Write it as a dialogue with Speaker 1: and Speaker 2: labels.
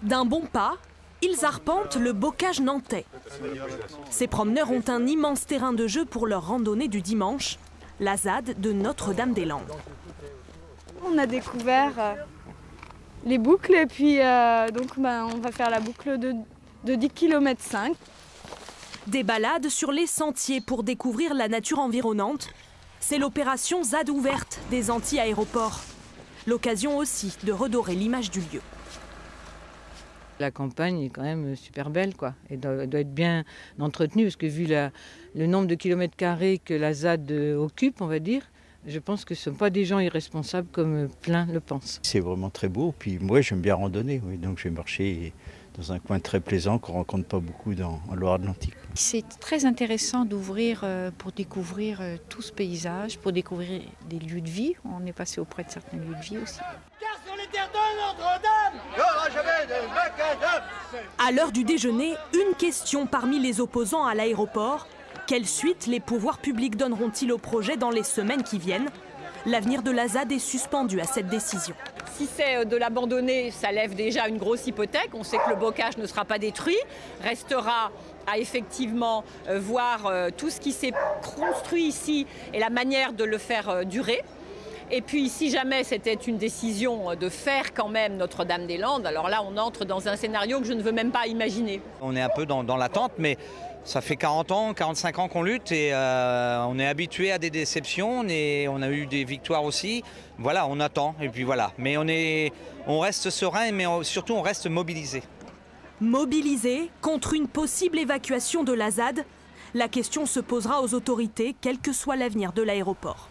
Speaker 1: D'un bon pas, ils arpentent le bocage nantais. Ces promeneurs ont un immense terrain de jeu pour leur randonnée du dimanche, la ZAD de Notre-Dame-des-Landes.
Speaker 2: On a découvert les boucles et puis on va faire la boucle de 10,5 km.
Speaker 1: Des balades sur les sentiers pour découvrir la nature environnante. C'est l'opération ZAD ouverte des Antilles Aéroports. L'occasion aussi de redorer l'image du lieu.
Speaker 3: La campagne est quand même super belle, quoi. Et doit être bien entretenue, parce que vu le nombre de kilomètres carrés que la ZAD occupe, on va dire, je pense que ce ne sont pas des gens irresponsables comme plein le pensent.
Speaker 4: C'est vraiment très beau, puis moi j'aime bien randonner, oui, donc je vais marcher dans un coin très plaisant qu'on ne rencontre pas beaucoup en Loire-Atlantique.
Speaker 5: C'est très intéressant d'ouvrir pour découvrir tout ce paysage, pour découvrir des lieux de vie. On est passé auprès de certains lieux de vie aussi.
Speaker 6: Sur les terres de Notre-Dame,
Speaker 1: à l'heure du déjeuner, une question parmi les opposants à l'aéroport. Quelle suite les pouvoirs publics donneront-ils au projet dans les semaines qui viennent? L'avenir de la ZAD est suspendu à cette décision.
Speaker 7: Si c'est de l'abandonner, ça lève déjà une grosse hypothèque. On sait que le bocage ne sera pas détruit, restera à effectivement voir tout ce qui s'est construit ici et la manière de le faire durer. Et puis, si jamais c'était une décision de faire quand même Notre-Dame-des-Landes, alors là, on entre dans un scénario que je ne veux même pas imaginer.
Speaker 8: On est un peu dans l'attente, mais ça fait 40 ans, 45 ans qu'on lutte et on est habitué à des déceptions. On a eu des victoires aussi. Voilà, on attend et puis voilà. Mais on reste serein, mais surtout on reste mobilisé.
Speaker 1: Mobilisé contre une possible évacuation de la ZAD, la question se posera aux autorités, quel que soit l'avenir de l'aéroport.